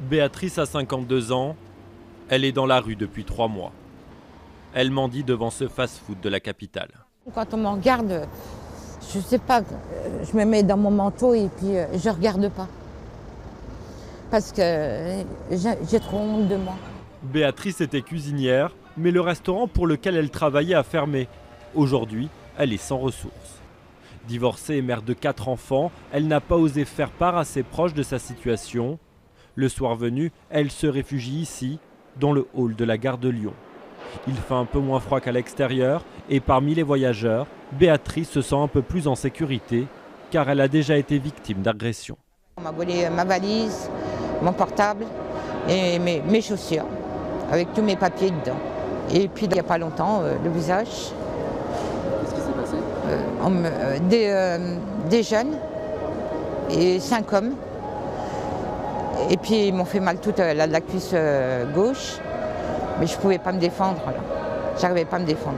Béatrice a 52 ans, elle est dans la rue depuis 3 mois. Elle mendie devant ce fast-food de la capitale. Quand on me regarde, je sais pas, je me mets dans mon manteau et puis je regarde pas. Parce que j'ai trop honte de moi. Béatrice était cuisinière, mais le restaurant pour lequel elle travaillait a fermé. Aujourd'hui, elle est sans ressources. Divorcée et mère de 4 enfants, elle n'a pas osé faire part à ses proches de sa situation. Le soir venu, elle se réfugie ici, dans le hall de la gare de Lyon. Il fait un peu moins froid qu'à l'extérieur et parmi les voyageurs, Béatrice se sent un peu plus en sécurité car elle a déjà été victime d'agressions. On m'a volé ma valise, mon portable et mes chaussures avec tous mes papiers dedans. Et puis il n'y a pas longtemps, le visage. Qu'est-ce qui s'est passé? Des jeunes et 5 hommes. Et puis ils m'ont fait mal toute la cuisse gauche. Mais je ne pouvais pas me défendre, là. J'arrivais pas à me défendre.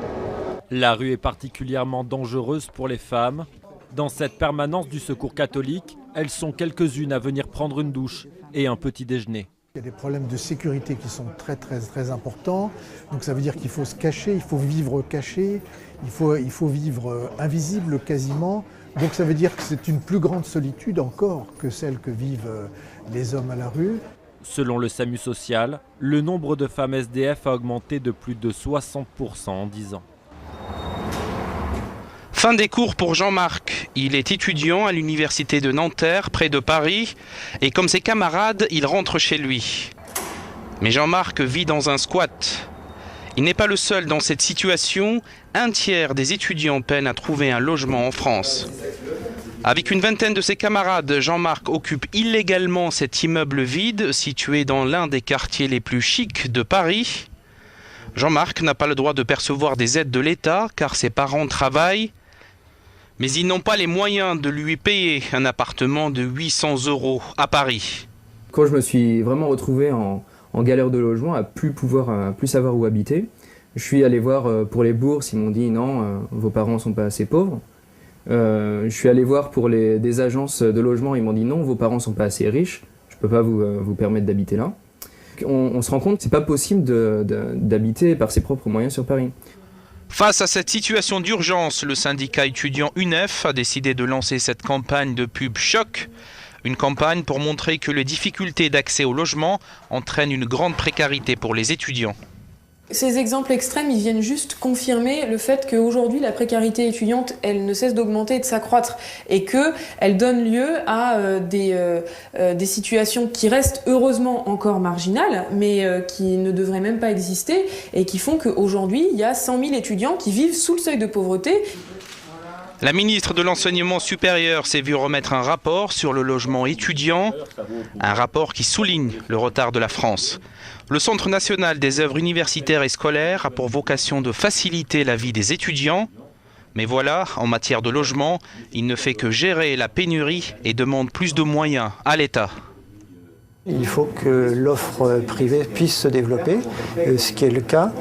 La rue est particulièrement dangereuse pour les femmes. Dans cette permanence du Secours catholique, elles sont quelques-unes à venir prendre une douche et un petit déjeuner. Il y a des problèmes de sécurité qui sont très importants. Donc ça veut dire qu'il faut se cacher, il faut vivre caché, il faut vivre invisible quasiment. Donc ça veut dire que c'est une plus grande solitude encore que celle que vivent les hommes à la rue. Selon le SAMU social, le nombre de femmes SDF a augmenté de plus de 60% en 10 ans. Fin des cours pour Jean-Marc. Il est étudiant à l'université de Nanterre, près de Paris, et comme ses camarades, il rentre chez lui. Mais Jean-Marc vit dans un squat. Il n'est pas le seul dans cette situation. Un tiers des étudiants peinent à trouver un logement en France. Avec une vingtaine de ses camarades, Jean-Marc occupe illégalement cet immeuble vide situé dans l'un des quartiers les plus chics de Paris. Jean-Marc n'a pas le droit de percevoir des aides de l'État car ses parents travaillent. Mais ils n'ont pas les moyens de lui payer un appartement de 800 € à Paris. Quand je me suis vraiment retrouvé en galère de logement, à plus savoir où habiter, je suis allé voir pour les bourses, ils m'ont dit non, vos parents ne sont pas assez pauvres. Je suis allé voir pour des agences de logement, ils m'ont dit non, vos parents ne sont pas assez riches, je ne peux pas vous permettre d'habiter là. On se rend compte que ce n'est pas possible d'habiter par ses propres moyens sur Paris. Face à cette situation d'urgence, le syndicat étudiant UNEF a décidé de lancer cette campagne de pub choc. Une campagne pour montrer que les difficultés d'accès au logement entraînent une grande précarité pour les étudiants. Ces exemples extrêmes, ils viennent juste confirmer le fait qu'aujourd'hui, la précarité étudiante, elle ne cesse d'augmenter et de s'accroître et qu'elle donne lieu à des situations qui restent heureusement encore marginales, mais qui ne devraient même pas exister et qui font qu'aujourd'hui, il y a 100 000 étudiants qui vivent sous le seuil de pauvreté. La ministre de l'Enseignement supérieur s'est vue remettre un rapport sur le logement étudiant, un rapport qui souligne le retard de la France. Le Centre national des œuvres universitaires et scolaires a pour vocation de faciliter la vie des étudiants. Mais voilà, en matière de logement, il ne fait que gérer la pénurie et demande plus de moyens à l'État. Il faut que l'offre privée puisse se développer, ce qui est le cas,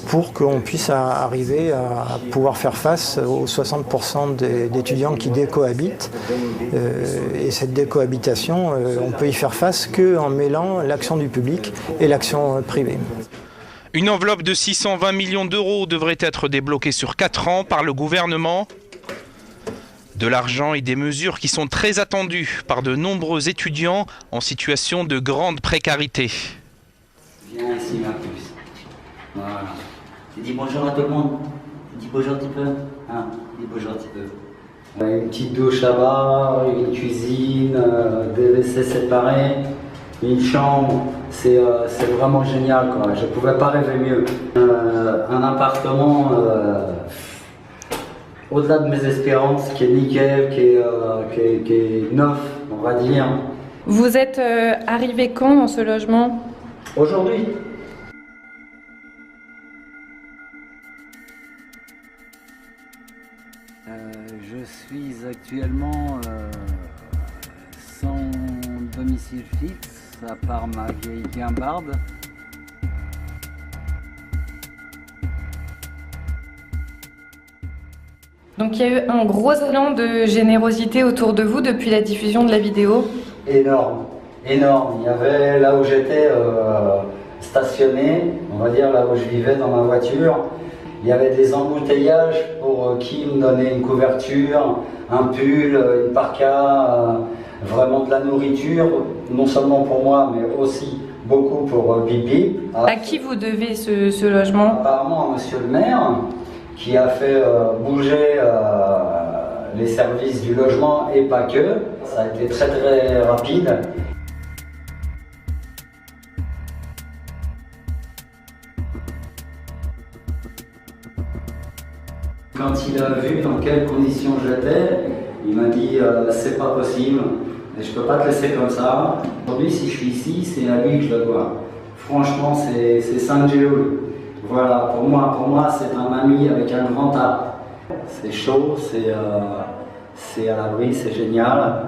pour qu'on puisse arriver à pouvoir faire face aux 60% d'étudiants qui décohabitent. Et cette décohabitation, on peut y faire face qu'en mêlant l'action du public et l'action privée. Une enveloppe de 620 millions d'euros devrait être débloquée sur 4 ans par le gouvernement. De l'argent et des mesures qui sont très attendues par de nombreux étudiants en situation de grande précarité. Viens ici, Marcus. Voilà. Tu dis bonjour à tout le monde. Tu dis bonjour un petit peu. Hein, dis bonjour un petit peu. Une petite douche là-bas, une cuisine, des WC séparés, une chambre. C'est vraiment génial, quoi. Je ne pouvais pas rêver mieux. Un appartement... au-delà de mes espérances, qui est nickel, qui est neuf, on va dire. Vous êtes arrivé quand dans ce logement? Aujourd'hui. Je suis actuellement sans domicile fixe, à part ma vieille guimbarde. Donc il y a eu un gros élan de générosité autour de vous depuis la diffusion de la vidéo. Énorme, énorme. Il y avait là où j'étais stationné, on va dire là où je vivais dans ma voiture, il y avait des embouteillages pour qui me donnait une couverture, un pull, une parka, vraiment de la nourriture, non seulement pour moi mais aussi beaucoup pour Bibi. À qui vous devez ce logement? Apparemment à monsieur le maire qui a fait bouger les services du logement et pas que. Ça a été très très rapide. Quand il a vu dans quelles conditions j'étais, il m'a dit c'est pas possible, je peux pas te laisser comme ça. Aujourd'hui si je suis ici, c'est à lui que je le dois. Franchement c'est Saint-Géol. Voilà, pour moi c'est un ami avec un grand A. C'est chaud, c'est à l'abri, c'est génial.